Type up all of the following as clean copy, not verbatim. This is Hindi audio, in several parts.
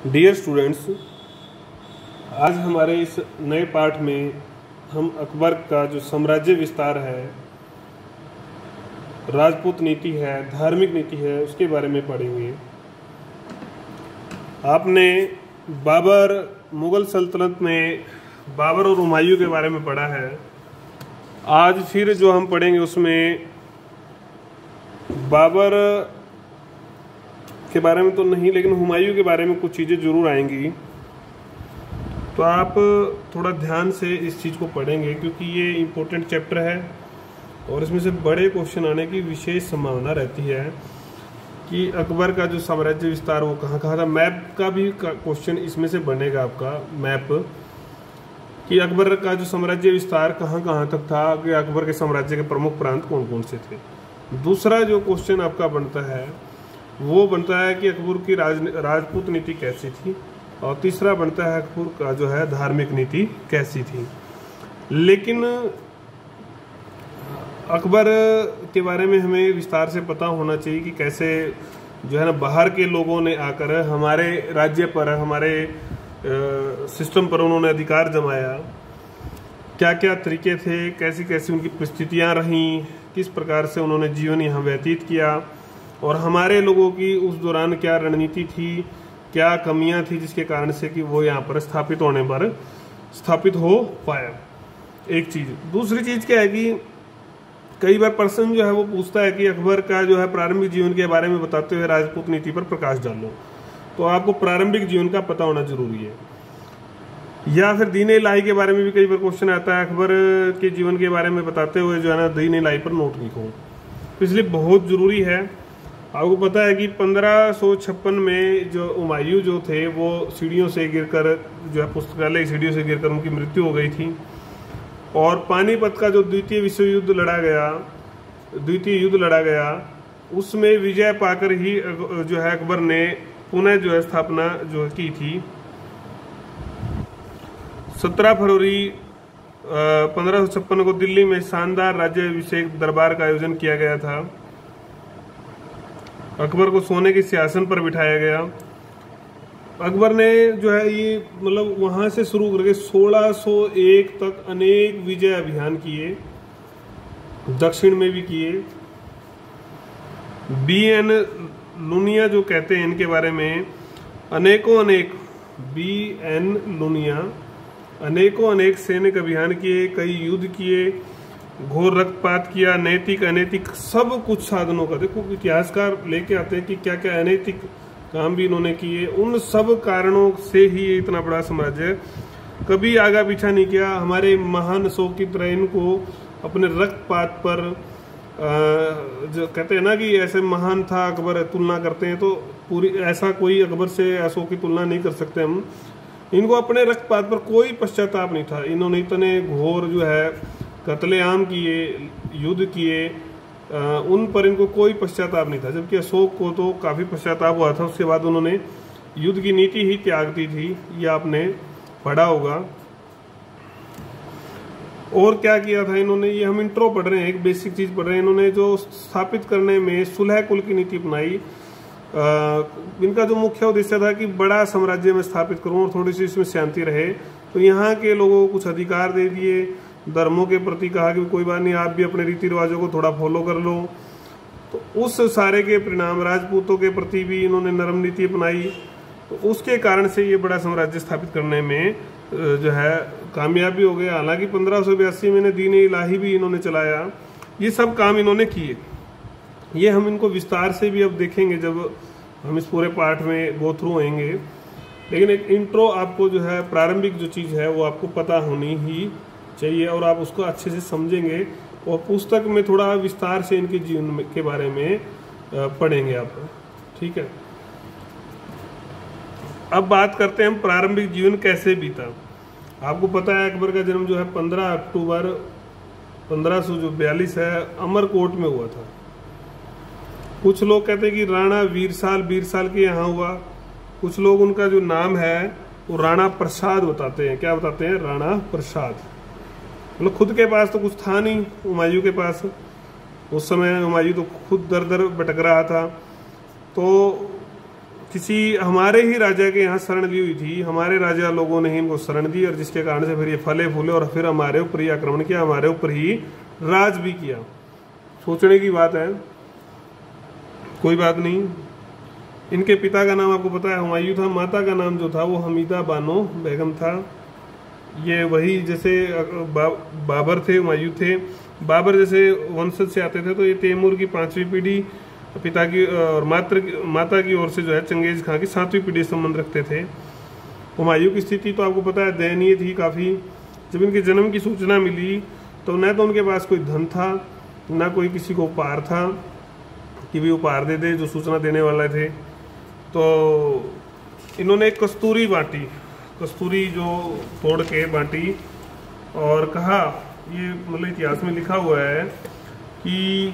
डियर स्टूडेंट्स, आज हमारे इस नए पाठ में हम अकबर का जो साम्राज्य विस्तार है, राजपूत नीति है, धार्मिक नीति है, उसके बारे में पढ़ेंगे। आपने बाबर मुग़ल सल्तनत में बाबर और हुमायूं के बारे में पढ़ा है। आज फिर जो हम पढ़ेंगे उसमें बाबर के बारे में तो नहीं, लेकिन हुमायूं के बारे में कुछ चीज़ें जरूर आएंगी। तो आप थोड़ा ध्यान से इस चीज़ को पढ़ेंगे क्योंकि ये इम्पोर्टेंट चैप्टर है और इसमें से बड़े क्वेश्चन आने की विशेष संभावना रहती है कि अकबर का जो साम्राज्य विस्तार वो कहाँ कहाँ था। मैप का भी क्वेश्चन इसमें से बनेगा, आपका मैप, कि अकबर का जो साम्राज्य विस्तार कहाँ कहाँ तक था, कि अकबर के साम्राज्य के प्रमुख प्रांत कौन कौन से थे। दूसरा जो क्वेश्चन आपका बनता है वो बनता है कि अकबर की राजपूत नीति कैसी थी, और तीसरा बनता है अकबर का जो है धार्मिक नीति कैसी थी। लेकिन अकबर के बारे में हमें विस्तार से पता होना चाहिए कि कैसे जो है ना बाहर के लोगों ने आकर हमारे राज्य पर, हमारे सिस्टम पर उन्होंने अधिकार जमाया, क्या क्या तरीके थे, कैसी कैसी उनकी परिस्थितियां रहीं, किस प्रकार से उन्होंने जीवन यहाँ व्यतीत किया, और हमारे लोगों की उस दौरान क्या रणनीति थी, क्या कमियां थी जिसके कारण से कि वो यहाँ पर स्थापित हो पाया। एक चीज़। दूसरी चीज़ क्या है कि कई बार पर्सन जो है वो पूछता है कि अकबर का जो है प्रारंभिक जीवन के बारे में बताते हुए राजपूत नीति पर प्रकाश डालो। तो आपको प्रारंभिक जीवन का पता होना जरूरी है। या फिर दीन इलाही के बारे में भी कई बार क्वेश्चन आता है, अकबर के जीवन के बारे में बताते हुए जो है ना दीन इलाही पर नोट लिखो। इसलिए बहुत जरूरी है। आपको पता है कि 1556 में जो हुमायूं जो थे वो सीढ़ियों से गिरकर, जो है पुस्तकालय की सीढ़ियों से गिरकर उनकी मृत्यु हो गई थी। और पानीपत का जो द्वितीय युद्ध लड़ा गया उसमें विजय पाकर ही जो है अकबर ने पुनः जो है स्थापना जो है की थी। 17 फरवरी 1556 को दिल्ली में शानदार राज्याभिषेक दरबार का आयोजन किया गया था। अकबर को सोने के सिंहासन पर बिठाया गया। अकबर ने जो है ये मतलब वहां से शुरू करके 1601 तक अनेक विजय अभियान किए, दक्षिण में भी किए। BN लुनिया जो कहते हैं इनके बारे में, अनेकों अनेक सैनिक अभियान किए, कई युद्ध किए, घोर रक्तपात किया, नैतिक अनैतिक सब कुछ साधनों का। देखो इतिहासकार लेके आते हैं कि क्या क्या अनैतिक काम भी इन्होंने किए। उन सब कारणों से ही ये इतना बड़ा साम्राज्य कभी आगा पीछा नहीं किया। हमारे महान शौकित रहे इनको अपने रक्तपात पर जो कहते हैं ना कि ऐसे महान था अकबर, तुलना करते हैं तो पूरी ऐसा कोई अकबर से ऐसों की तुलना नहीं कर सकते हम। इनको अपने रक्तपात पर कोई पश्चाताप नहीं था। इन्होंने इतने घोर जो है कत्लेआम किए, युद्ध किए, उन पर इनको कोई पश्चाताप नहीं था। जबकि अशोक को तो काफ़ी पश्चाताप हुआ था, उसके बाद उन्होंने युद्ध की नीति ही त्याग दी थी, ये आपने पढ़ा होगा। और क्या किया था इन्होंने, ये हम इंट्रो पढ़ रहे हैं, एक बेसिक चीज़ पढ़ रहे हैं। इन्होंने जो स्थापित करने में सुलह कुल की नीति अपनाई। इनका जो मुख्य उद्देश्य था कि बड़ा साम्राज्य में स्थापित करूँ और थोड़ी सी इसमें शांति रहे, तो यहाँ के लोगों को कुछ अधिकार दे दिए। धर्मों के प्रति कहा कि कोई बात नहीं, आप भी अपने रीति रिवाजों को थोड़ा फॉलो कर लो। तो उस सारे के परिणाम, राजपूतों के प्रति भी इन्होंने नरम नीति अपनाई। तो उसके कारण से ये बड़ा साम्राज्य स्थापित करने में जो है कामयाबी हो गया। हालांकि 1582 में दीन इलाही भी इन्होंने चलाया। ये सब काम इन्होंने किए। ये हम इनको विस्तार से भी अब देखेंगे जब हम इस पूरे पाठ में गो थ्रू होंगे। लेकिन एक इंट्रो आपको जो है प्रारंभिक जो चीज़ है वो आपको पता होनी ही चाहिए और आप उसको अच्छे से समझेंगे और पुस्तक में थोड़ा विस्तार से इनके जीवन के बारे में पढ़ेंगे आप। ठीक है, अब बात करते हैं हम प्रारंभिक जीवन कैसे बीता। आपको पता है अकबर का जन्म जो है 15 अक्टूबर 1542 है, अमरकोट में हुआ था। कुछ लोग कहते हैं कि राणा वीरसाल के यहाँ हुआ। कुछ लोग उनका जो नाम है वो राणा प्रसाद बताते हैं। क्या बताते हैं? राणा प्रसाद। मतलब खुद के पास तो कुछ था नहीं हुमायूं के पास। उस समय हुमायूं तो खुद दर दर भटक रहा था। तो किसी हमारे ही राजा के यहाँ शरण ली हुई थी, हमारे राजा लोगों ने ही इनको शरण दी, और जिसके कारण से फिर ये फले फूले और फिर हमारे ऊपर ही आक्रमण किया, हमारे ऊपर ही राज भी किया। सोचने की बात है। कोई बात नहीं। इनके पिता का नाम आपको पता है हुमायूं था, माता का नाम जो था वो हमीदा बानो बेगम था। ये वही जैसे बाबर थे, हुमायूं थे। बाबर जैसे वंशज से आते थे, तो ये तैमूर की 5वीं पीढ़ी पिता की और माता की ओर से जो है चंगेज खां की 7वीं पीढ़ी संबंध रखते थे। हुमायूं की स्थिति तो आपको पता है दयनीय थी काफ़ी। जब इनके जन्म की सूचना मिली तो न तो उनके पास कोई धन था, न कोई किसी को उपहार था कि भी उपहार दे दे जो सूचना देने वाले थे। तो इन्होंने एक कस्तूरी बांटी, कस्तूरी जो तोड़ के बांटी और कहा, ये मतलब इतिहास में लिखा हुआ है कि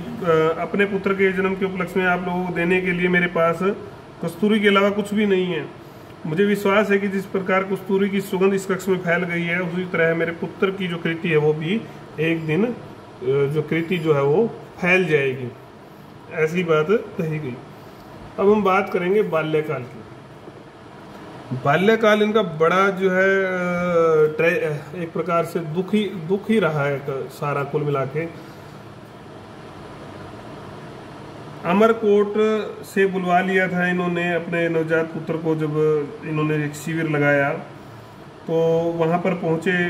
अपने पुत्र के जन्म के उपलक्ष्य में आप लोगों को देने के लिए मेरे पास कस्तूरी के अलावा कुछ भी नहीं है। मुझे विश्वास है कि जिस प्रकार कस्तूरी की सुगंध इस कक्ष में फैल गई है, उसी तरह मेरे पुत्र की जो कृति है वो भी एक दिन जो कृति जो है वो फैल जाएगी। ऐसी बात कही गई। अब हम बात करेंगे बाल्यकाल की। बाल्यकाल इनका बड़ा जो है एक प्रकार से दुख ही रहा है सारा कुल मिला के। अमरकोट से बुलवा लिया था इन्होंने अपने नवजात पुत्र को। जब इन्होंने एक शिविर लगाया तो वहाँ पर पहुँचे।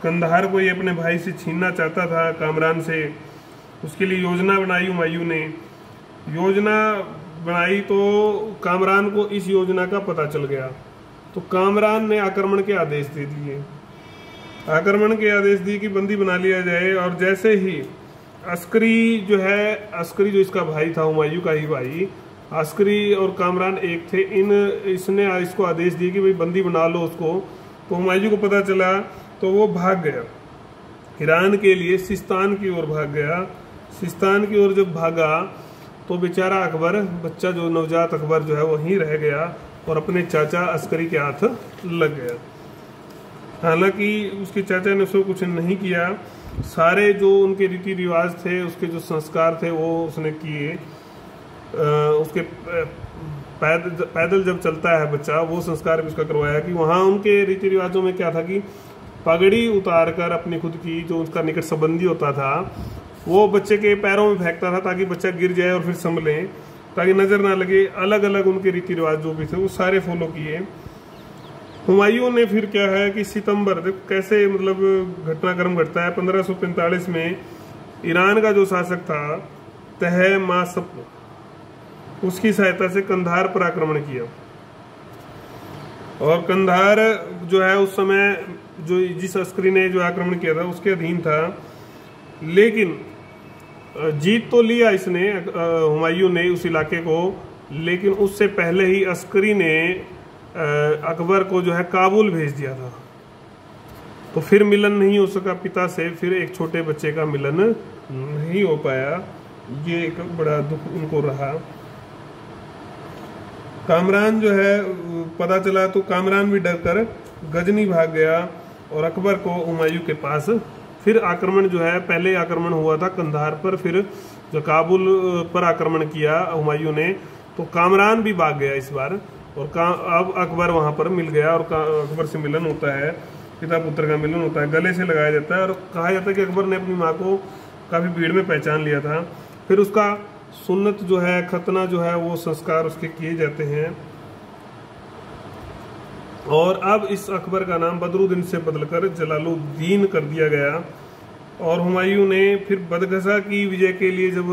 कंधार को ये अपने भाई से छीनना चाहता था, कामरान से। उसके लिए योजना बनाई हुमायूं ने। योजना बनाई तो कामरान को इस योजना का पता चल गया, तो कामरान ने आक्रमण के आदेश दे दिए। आक्रमण के आदेश दिए कि बंदी बना लिया जाए। और जैसे ही अस्करी जो इसका भाई था, हुमायूं का ही भाई, अस्करी और कामरान एक थे, इसने इसको आदेश दिए कि भाई बंदी बना लो उसको। तो हुमायूं को पता चला तो वो भाग गया ईरान के लिए, सिस्तान की ओर भाग गया। सिस्तान की ओर जब भागा तो बेचारा अकबर, बच्चा जो नवजात अकबर जो है वहीं रह गया और अपने चाचा अस्करी के हाथ लग गया। हालांकि उसके चाचा ने उसको कुछ नहीं किया। सारे जो उनके रीति रिवाज थे, उसके जो संस्कार थे वो उसने किए। उसके पैदल जब चलता है बच्चा, वो संस्कार भी उसका करवाया कि वहाँ उनके रीति रिवाजों में क्या था कि पगड़ी उतार कर अपनी खुद की जो उसका निकट संबंधी होता था वो बच्चे के पैरों में फेंकता था ताकि बच्चा गिर जाए और फिर संभले, ताकि नजर ना लगे। अलग अलग उनके रीति रिवाज जो भी थे वो सारे फॉलो किए। हुमायूं ने फिर क्या है कि सितंबर, देखो कैसे मतलब घटनाक्रम घटता है। 1545 में ईरान का जो शासक था तहमास्प, उसकी सहायता से कंधार पर आक्रमण किया। और कंधार जो है उस समय जो जिस अस्करी ने जो आक्रमण किया था उसके अधीन था। लेकिन जीत तो लिया इसने, हुमायूं ने, उस इलाके को। लेकिन उससे पहले ही अस्करी ने अकबर को जो है काबुल भेज दिया था। तो फिर मिलन नहीं हो सका पिता से, फिर एक छोटे बच्चे का मिलन नहीं हो पाया। ये एक बड़ा दुख उनको रहा। कामरान जो है पता चला तो कामरान भी डर कर गजनी भाग गया और अकबर को हुमायूं के पास फिर आक्रमण जो है, पहले आक्रमण हुआ था कंधार पर, फिर जो काबुल पर आक्रमण किया हुमायूं ने, तो कामरान भी भाग गया इस बार। और अब अकबर वहां पर मिल गया और अकबर से मिलन होता है, पिता पुत्र का मिलन होता है, गले से लगाया जाता है। और कहा जाता है कि अकबर ने अपनी माँ को काफ़ी भीड़ में पहचान लिया था। फिर उसका सुन्नत जो है, खतना जो है, वो संस्कार उसके किए जाते हैं। और अब इस अकबर का नाम बदरुद्दीन से बदलकर जलालुद्दीन कर दिया गया। और हुमायूं ने फिर बदगसा की विजय के लिए जब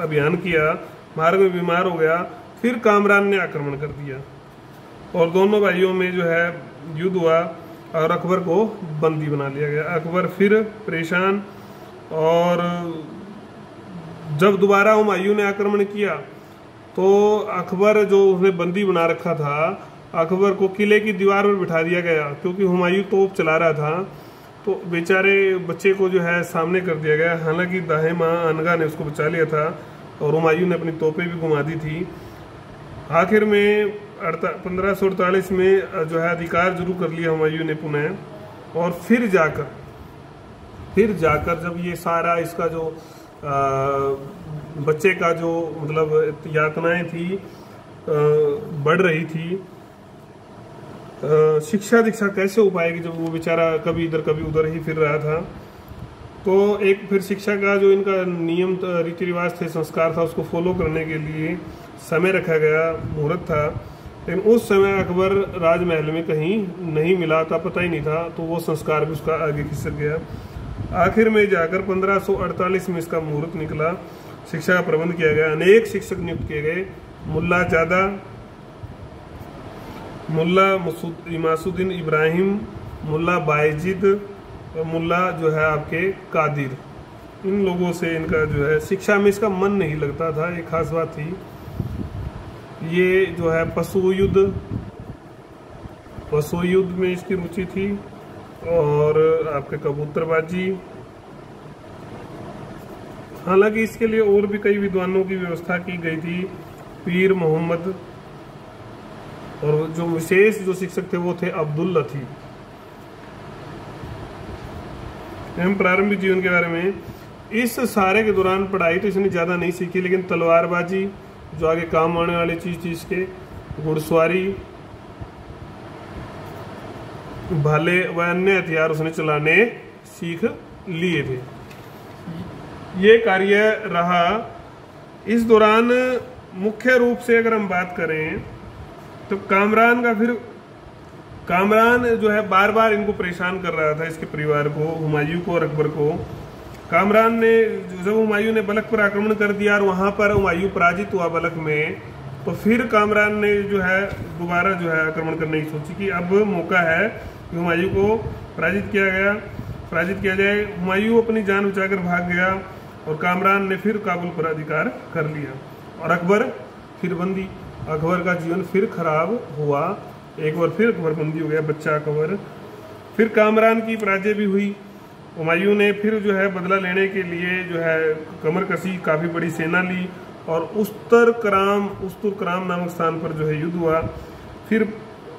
अभियान किया, मार्ग में बीमार हो गया, फिर कामरान ने आक्रमण कर दिया और दोनों भाइयों में जो है युद्ध हुआ और अकबर को बंदी बना लिया गया। अकबर फिर परेशान, और जब दोबारा हुमायूं ने आक्रमण किया तो अकबर जो उसने बंदी बना रखा था, अकबर को किले की दीवार पर बिठा दिया गया, क्योंकि हुमायूं तोप चला रहा था। तो बेचारे बच्चे को जो है सामने कर दिया गया। हालांकि दाहे माँ अनगा ने उसको बचा लिया था और हुमायूं ने अपनी तोपें भी घुमा दी थी। आखिर में 1548 में जो है अधिकार जरूर कर लिया हुमायूं ने पुनः। और फिर जाकर जब ये सारा इसका जो बच्चे का जो मतलब यातनाएं थी बढ़ रही थी, शिक्षा दीक्षा कैसे हो पाएगी जब वो बेचारा कभी इधर कभी उधर ही फिर रहा था। तो एक फिर शिक्षा का जो इनका नियम रीति रिवाज थे, संस्कार था, उसको फॉलो करने के लिए समय रखा गया, मुहूर्त था, लेकिन उस समय अकबर राजमहल में कहीं नहीं मिला था, पता ही नहीं था, तो वो संस्कार भी उसका आगे खिसक गया। आखिर में जाकर 1548 में इसका मुहूर्त निकला, शिक्षा का प्रबंध किया गया, अनेक शिक्षक नियुक्त किए गए, मुल्ला जादा, मुल्ला इमासुद्दीन इब्राहिम, मुल्ला बायजिद और मुल्ला जो है आपके कादिर, इन लोगों से इनका जो है शिक्षा में इसका मन नहीं लगता था, एक खास बात थी। ये जो है पशु युद्ध में इसकी रुचि थी और आपके कबूतरबाजी। हालांकि इसके लिए और भी कई विद्वानों की व्यवस्था की गई थी, पीर मोहम्मद, और जो विशेष जो शिक्षक थे वो थे अब्दुल लतीफ। हम प्रारंभिक जीवन के बारे में, इस सारे के दौरान पढ़ाई तो इसने ज़्यादा नहीं सीखी, लेकिन तलवारबाजी जो आगे काम आने वाली चीज़ थी इसके, घुड़सवारी, भाले व अन्य हथियार उसने चलाने सीख लिए थे। ये कार्य रहा। इस दौरान मुख्य रूप से अगर हम बात करें तो कामरान जो है बार बार इनको परेशान कर रहा था, इसके परिवार को, हुमायूं को और अकबर को। कामरान ने जब हुमायूं ने बलख पर आक्रमण कर दिया और वहां पर हुमायूं पराजित हुआ बलख में, तो फिर कामरान ने जो है दोबारा जो है आक्रमण करने की सोची कि अब मौका है कि हुमायूं को पराजित किया जाए। हुमायूं अपनी जान बचाकर भाग गया और कामरान ने फिर काबुल पर अधिकार कर लिया और अकबर फिर बंदी। अकबर का जीवन फिर खराब हुआ, एक बार फिर अकबर बंदी हो गया, बच्चा अकबर। फिर कामरान की पराजय भी हुई। हुमायूं ने फिर जो है बदला लेने के लिए जो है कमर कसी, काफ़ी बड़ी सेना ली और उस्तुरकराम नामक स्थान पर जो है युद्ध हुआ। फिर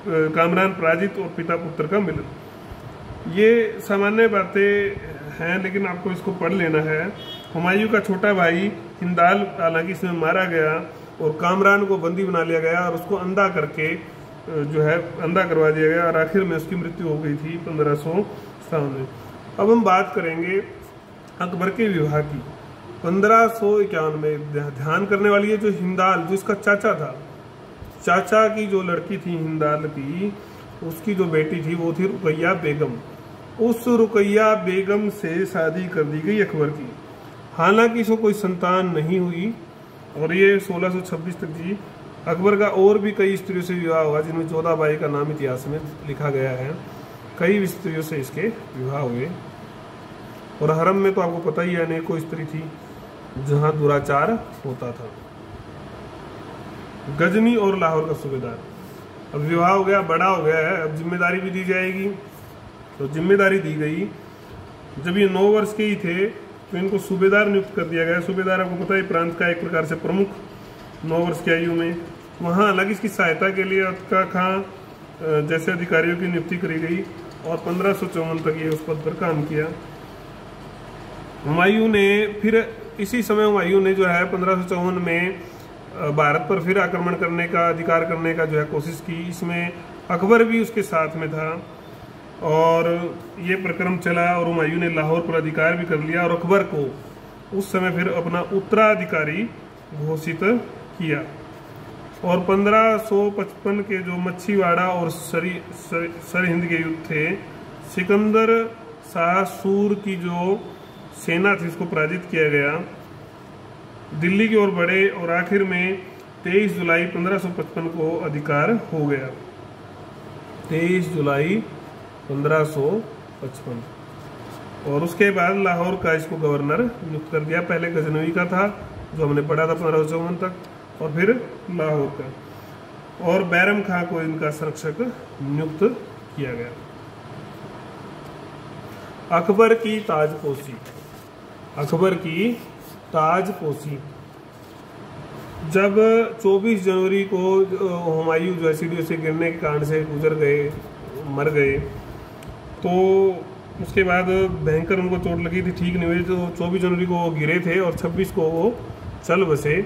कामरान पराजित और पिता पुत्र का मिलन। ये सामान्य बातें हैं, लेकिन आपको इसको पढ़ लेना है। हुमायूं का छोटा भाई हिंदाल हालांकि इसमें मारा गया और कामरान को बंदी बना लिया गया और उसको अंधा करके जो है अंधा करवा दिया गया और आखिर में उसकी मृत्यु हो गई थी 1557 में। अब हम बात करेंगे अकबर के विवाह की। 1551 में ध्यान करने वाली है जो हिंदाल, जो इसका चाचा था, चाचा की जो लड़की थी हिंदाल की, उसकी जो बेटी थी वो थी रुकैया बेगम। उस रुकैया बेगम से शादी कर दी गई अकबर की। हालांकि इसको कोई संतान नहीं हुई और ये 1626 तक जी। अकबर का और भी कई स्त्रियों से विवाह हुआ, जिनमें जोधाबाई का नाम इतिहास में लिखा गया है। कई स्त्रियों से इसके विवाह हुए और हरम में तो आपको पता ही है अनेकों स्त्री थी जहां दुराचार होता था। गजनी और लाहौर का सूबेदार। अब विवाह हो गया, बड़ा हो गया है, अब जिम्मेदारी भी दी जाएगी। तो जिम्मेदारी दी गई। जब ये 9 वर्ष के ही थे तो इनको सूबेदार नियुक्त कर दिया गया। सूबेदार आपको पता है प्रांत का एक प्रकार से प्रमुख, 9 वर्ष की आयु में। वहाँ अलग इसकी सहायता के लिए अतका खां जैसे अधिकारियों की नियुक्ति करी गई और 1554 तक ये उस पद पर काम किया। हुमायूं ने फिर इसी समय हुमायूं ने जो है 1554 में भारत पर फिर आक्रमण करने का, अधिकार करने का जो है कोशिश की। इसमें अकबर भी उसके साथ में था और ये प्रक्रम चला और हुमायूं ने लाहौर पर अधिकार भी कर लिया और अकबर को उस समय फिर अपना उत्तराधिकारी घोषित किया। और 1555 के जो मच्छीवाड़ा और सरहिंद के युद्ध थे, सिकंदर शाह सूर की जो सेना थी उसको पराजित किया गया, दिल्ली की ओर बढ़े और आखिर में 23 जुलाई 1555 को अधिकार हो गया। 23 जुलाई 1555 और उसके बाद लाहौर का इसको गवर्नर नियुक्त कर दिया। पहले गजनवी का था जो हमने पढ़ा था 1554 तक और फिर लाहौर का, और बैरम खां को इनका संरक्षक नियुक्त किया गया। अकबर की ताजपोशी। अकबर की ताजपोशी। जब 24 जनवरी को हुमायूं जो है सीढ़ियों से गिरने के कारण से गुजर गए, मर गए, तो उसके बाद भयंकर उनको चोट लगी थी, ठीक नहीं हुई। तो 24 जनवरी को वो गिरे थे और 26 को वो चल बसे।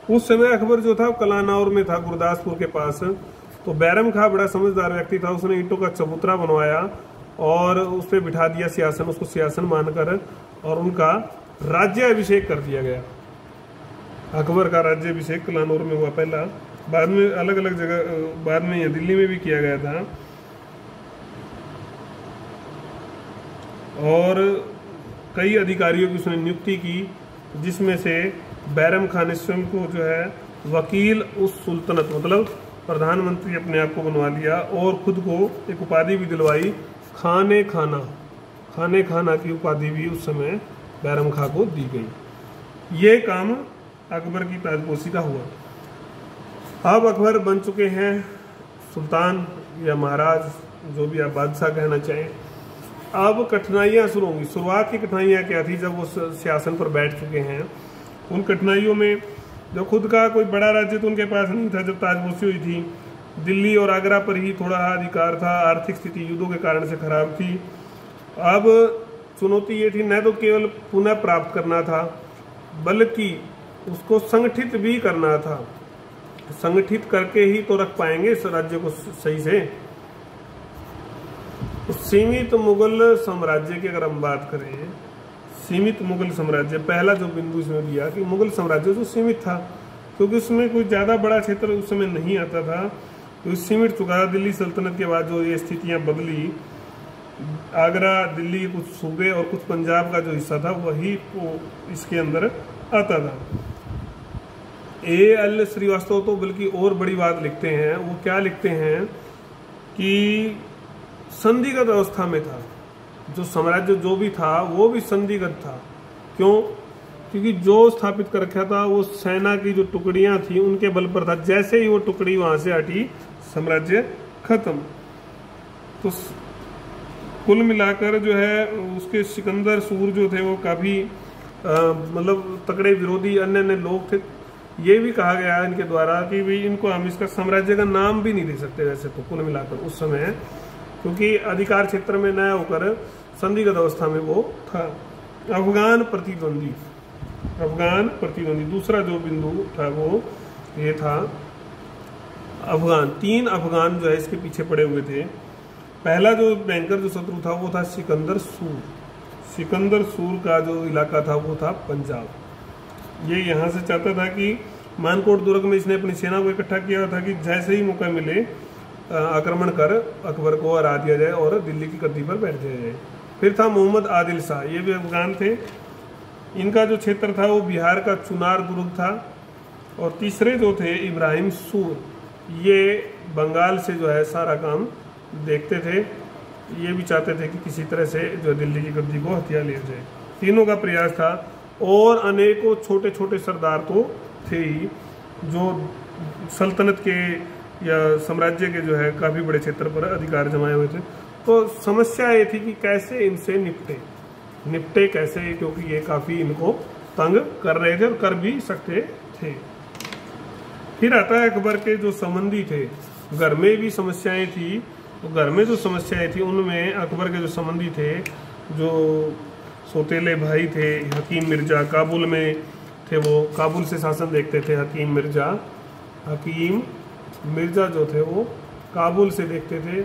उस समय अकबर जो था कलानौर में था, गुरदासपुर के पास। तो बैरम खां बड़ा समझदार व्यक्ति था, उसने ईंटों का चबूतरा बनवाया और उस पर बिठा दिया सिंहासन, उसको सिंहासन मानकर, और उनका राज्याभिषेक कर दिया गया। अकबर का राज्याभिषेक कलानौर में हुआ पहला, बाद में अलग अलग जगह, बाद में दिल्ली में भी किया गया था। और कई अधिकारियों की उसने नियुक्ति की, जिसमें से बैरम खान ने स्वयं को जो है वकील उस सुल्तनत, मतलब प्रधानमंत्री अपने आप को बनवा लिया, और खुद को एक उपाधि भी दिलवाई, खाने खाना। खाने खाना की उपाधि भी उस समय बैरम खां को दी गई। ये काम अकबर की ताजपोशी का हुआ। अब अकबर बन चुके हैं सुल्तान या महाराज, जो भी आप बादशाह कहना चाहें। अब कठिनाइयाँ शुरू होंगी। शुरुआत की कठिनाइयाँ क्या थी? जब वो सिंहासन पर बैठ चुके हैं, उन कठिनाइयों में जो खुद का कोई बड़ा राज्य तो उनके पास नहीं था जब ताजपोशी हुई थी, दिल्ली और आगरा पर ही थोड़ा अधिकार था, आर्थिक स्थिति युद्धों के कारण से खराब थी। अब चुनौती ये थी, न तो केवल पुनः प्राप्त करना था, बल्कि उसको संगठित भी करना था। संगठित करके ही तो रख पाएंगे इस राज्य को सही से। सीमित मुगल साम्राज्य की अगर हम बात करें, सीमित मुगल साम्राज्य, पहला जो बिंदु इसमें दिया कि मुगल साम्राज्य जो सीमित था, क्योंकि उसमें कोई ज़्यादा बड़ा क्षेत्र उस समय नहीं आता था, तो सीमित चुका था। दिल्ली सल्तनत के बाद जो ये स्थितियाँ बदली, आगरा, दिल्ली के कुछ सूबे और कुछ पंजाब का जो हिस्सा था वही वो इसके अंदर आता था। A.L. श्रीवास्तव तो बल्कि और बड़ी बात लिखते हैं। वो क्या लिखते हैं कि संधिगत अवस्था में था, जो साम्राज्य जो भी था वो भी संधिगत था। क्यों? क्योंकि जो स्थापित कर रखा था वो सेना की जो टुकड़ियां थी उनके बल पर था। जैसे ही वो टुकड़ी वहां से हटी, साम्राज्य खत्म। तो कुल मिलाकर जो है उसके सिकंदर सूर जो थे वो काफी मतलब तगड़े विरोधी अन्य अन्य लोग थे। ये भी कहा गया है इनके द्वारा कि भाई इनको हम इसका साम्राज्य का नाम भी नहीं दे सकते वैसे तो कुल मिलाकर उस समय, क्योंकि अधिकार क्षेत्र में न होकर संधिगत अवस्था में वो था। अफगान प्रतिद्वंदी, अफगान प्रतिद्वंदी दूसरा जो बिंदु था वो ये था। अफगान, 3 अफगान जो है इसके पीछे पड़े हुए थे। पहला जो भयंकर जो शत्रु था वो था सिकंदर सूर। सिकंदर सूर का जो इलाका था वो था पंजाब। ये यहाँ से चाहता था कि मानकोट दुर्ग में इसने अपनी सेना को इकट्ठा किया था कि जैसे ही मौका मिले आक्रमण कर अकबर को हरा दिया जाए और दिल्ली की गद्दी पर बैठ दिया जाए। फिर था मोहम्मद आदिल शाह, ये भी अफगान थे। इनका जो क्षेत्र था वो बिहार का चुनार दुर्ग था। और तीसरे जो थे इब्राहिम सूर, ये बंगाल से जो है सारा काम देखते थे। ये भी चाहते थे कि किसी तरह से जो दिल्ली की गद्दी को हथिया लिया जाए। तीनों का प्रयास था। और अनेकों छोटे छोटे सरदार तो थे ही जो सल्तनत के या साम्राज्य के जो है काफ़ी बड़े क्षेत्र पर अधिकार जमाए हुए थे। तो समस्या ये थी कि कैसे इनसे निपटे कैसे, क्योंकि ये काफ़ी इनको तंग कर रहे थे और कर भी सकते थे। फिर आता है अकबर के जो संबंधी थे, घर में भी समस्याएं थी। तो घर में जो समस्याएं थी उनमें अकबर के जो संबंधी थे, जो सौतेले भाई थे, हकीम मिर्जा काबुल में थे, वो काबुल से शासन देखते थे। हकीम मिर्जा जो थे वो काबुल से देखते थे।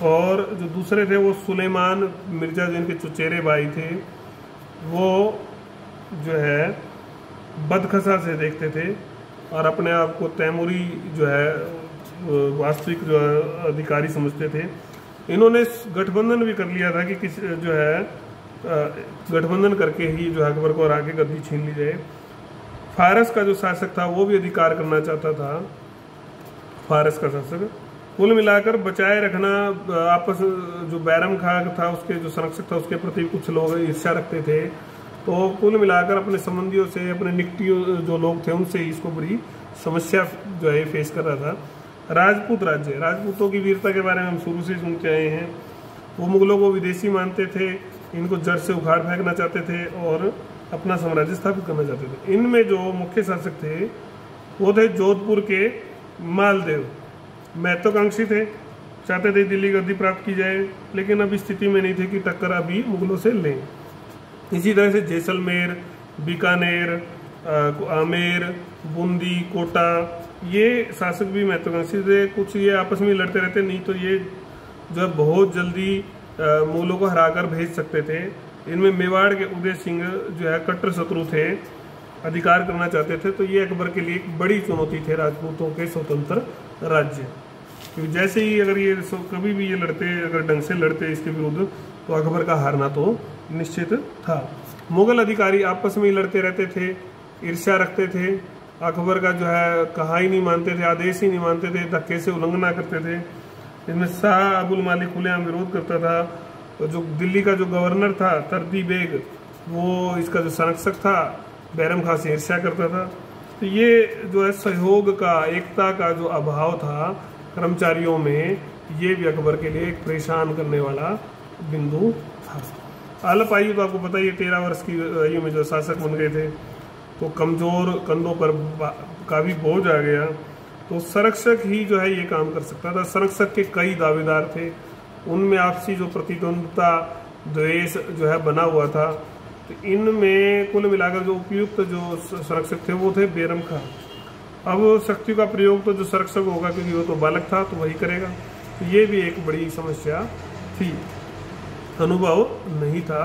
और जो दूसरे थे वो सुलेमान मिर्जा, जिनके चुचेरे भाई थे, वो जो है बदखसा से देखते थे और अपने आप को तैमूरी जो है वास्तविक जो अधिकारी समझते थे। इन्होंने गठबंधन भी कर लिया था कि किस जो है गठबंधन करके ही जो है अकबर को हरा के गद्दी छीन ली जाए। फारस का जो शासक था वो भी अधिकार करना चाहता था। फारस का शासक कुल मिलाकर बचाए रखना आपस, जो बैरम खां था उसके जो संरक्षक था उसके प्रति कुछ लोग ईर्ष्या रखते थे। तो कुल मिलाकर अपने संबंधियों से, अपने निकटियों जो लोग थे उनसे इसको बड़ी समस्या जो है फेस कर रहा था। राजपूत राज्य, राजपूतों की वीरता के बारे में हम शुरू से सुनते आए हैं। वो मुगलों को विदेशी मानते थे, इनको जड़ से उखाड़ फेंकना चाहते थे और अपना साम्राज्य स्थापित करना चाहते थे। इनमें जो मुख्य शासक थे वो थे जोधपुर के मालदेव। महत्वाकांक्षी थे, चाहते थे दिल्ली गद्दी प्राप्त की जाए, लेकिन अभी स्थिति में नहीं थे कि टक्कर अभी मुगलों से लें। इसी तरह से जैसलमेर, बीकानेर, आमेर, बूंदी, कोटा, ये शासक भी महत्वाकांक्षी थे। कुछ ये आपस में लड़ते रहते, नहीं तो ये जो है बहुत जल्दी मुगलों को हराकर भेज सकते थे। इनमें मेवाड़ के उदय सिंह जो है कट्टर शत्रु थे, अधिकार करना चाहते थे, तो ये अकबर के लिए एक बड़ी चुनौती थे राजपूतों के स्वतंत्र राज्य। क्योंकि जैसे ही अगर ये कभी भी ये लड़ते, अगर ढंग से लड़ते इसके विरुद्ध, तो अकबर का हारना तो निश्चित था। मुगल अधिकारी आपस में ही लड़ते रहते थे, ईर्ष्या रखते थे, अकबर का जो है कहा ही नहीं मानते थे, आदेश ही नहीं मानते थे, धक्के से उल्लंघना करते थे। इसमें शाह अबुल मालिक खुलेआम विरोध करता था। तो जो दिल्ली का जो गवर्नर था तरदी बेग, वो इसका जो संरक्षक था बैरम खां से ईर्ष्या करता था। तो ये जो है सहयोग का, एकता का जो अभाव था कर्मचारियों में, ये भी अकबर के लिए एक परेशान करने वाला बिंदु था। अल्प आयु तो आपको पता ही है, 13 वर्ष की आयु में जो शासक बन गए थे, तो कमजोर कंधों पर काफी बोझ आ गया। तो संरक्षक ही जो है ये काम कर सकता था। संरक्षक के कई दावेदार थे, उनमें आपसी जो प्रतिद्वंद्विता, द्वेष जो है बना हुआ था। तो इनमें कुल मिलाकर जो उपयुक्त जो संरक्षक थे वो थे बैरम खां। अब शक्ति का प्रयोग तो जो संरक्षक होगा, क्योंकि वो तो बालक था, तो वही करेगा। तो ये भी एक बड़ी समस्या थी। अनुभव नहीं था,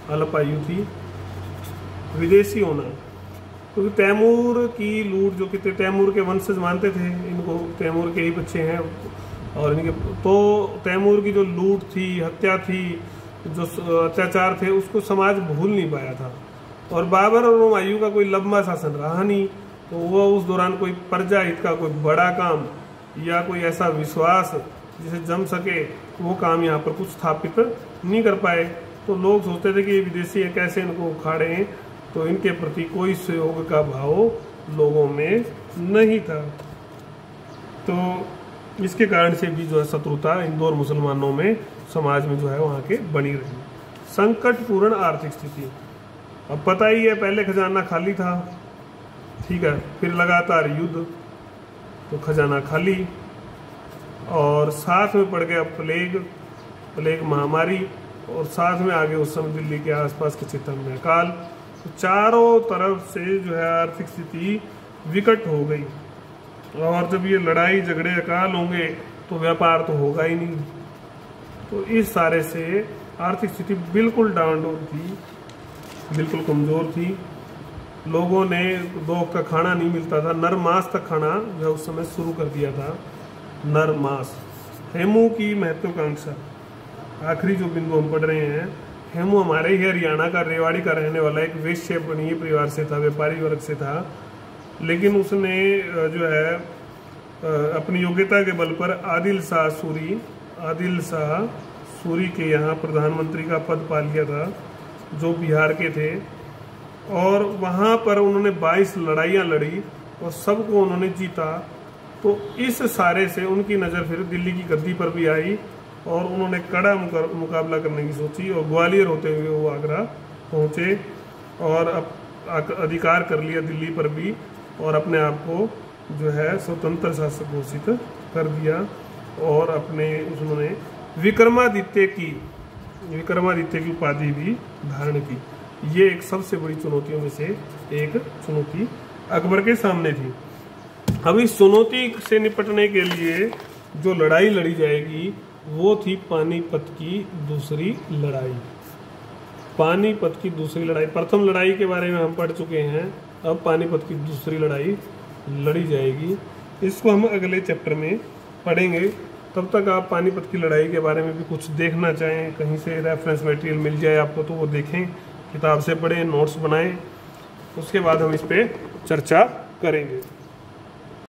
अल्पायु थी, विदेशी होना। क्योंकि तैमूर की लूट, जो कि तैमूर के वंशज मानते थे इनको, तैमूर के ही बच्चे हैं, और इनके तो तैमूर की जो लूट थी, हत्या थी, जो अत्याचार थे, उसको समाज भूल नहीं पाया था। और बाबर और हुमायूं का कोई लंबा शासन रहा नहीं, तो वह उस दौरान कोई प्रजा हित का कोई बड़ा काम या कोई ऐसा विश्वास जिसे जम सके, वो काम यहाँ पर कुछ स्थापित नहीं कर पाए। तो लोग सोचते थे कि ये विदेशी है, कैसे इनको उखाड़ें, तो इनके प्रति कोई सहयोग का भाव लोगों में नहीं था। तो इसके कारण से भी जो है शत्रुता हिंदू और मुसलमानों में, समाज में जो है वहाँ के बनी रही। संकटपूर्ण आर्थिक स्थिति, अब पता ही है, पहले खजाना खाली था, ठीक है, फिर लगातार युद्ध, तो खजाना खाली, और साथ में पड़ गया प्लेग महामारी, और साथ में आगे उस समय दिल्ली के आसपास के क्षेत्र में अकाल। तो चारों तरफ से जो है आर्थिक स्थिति विकट हो गई। और जब ये लड़ाई झगड़े अकाल होंगे तो व्यापार तो होगा ही नहीं। तो इस सारे से आर्थिक स्थिति बिल्कुल डावाडोल थी, बिल्कुल कमजोर थी। लोगों ने दो वक्त का खाना नहीं मिलता था, नर मांस तक खाना जो है उस समय शुरू कर दिया था, नर मांस। हेमू की महत्वाकांक्षा, आखिरी जो बिंदु हम पढ़ रहे हैं, हेमू हमारे ही हरियाणा का, रेवाड़ी का रहने वाला एक वैश्य बनीय परिवार से था, व्यापारी वर्ग से था। लेकिन उसने जो है अपनी योग्यता के बल पर आदिल शाह सूरी के यहाँ प्रधानमंत्री का पद पा लिया था, जो बिहार के थे। और वहाँ पर उन्होंने 22 लड़ाइयाँ लड़ी और सबको उन्होंने जीता। तो इस सारे से उनकी नज़र फिर दिल्ली की गद्दी पर भी आई और उन्होंने कड़ा मुकाबला करने की सोची, और ग्वालियर होते हुए वो आगरा पहुँचे और अब अधिकार कर लिया दिल्ली पर भी, और अपने आप को जो है स्वतंत्र शासक घोषित कर दिया। और अपने उन्होंने विक्रमादित्य की उपाधि भी धारण की। ये एक सबसे बड़ी चुनौतियों में से एक चुनौती अकबर के सामने थी। अब इस चुनौती से निपटने के लिए जो लड़ाई लड़ी जाएगी वो थी पानीपत की दूसरी लड़ाई। पानीपत की दूसरी लड़ाई, प्रथम लड़ाई के बारे में हम पढ़ चुके हैं, अब पानीपत की दूसरी लड़ाई लड़ी जाएगी। इसको हम अगले चैप्टर में पढ़ेंगे। तब तक आप पानीपत की लड़ाई के बारे में भी कुछ देखना चाहें, कहीं से रेफरेंस मटेरियल मिल जाए आपको तो वो देखें, किताब से पढ़ें, नोट्स बनाएं, उसके बाद हम इस पर चर्चा करेंगे।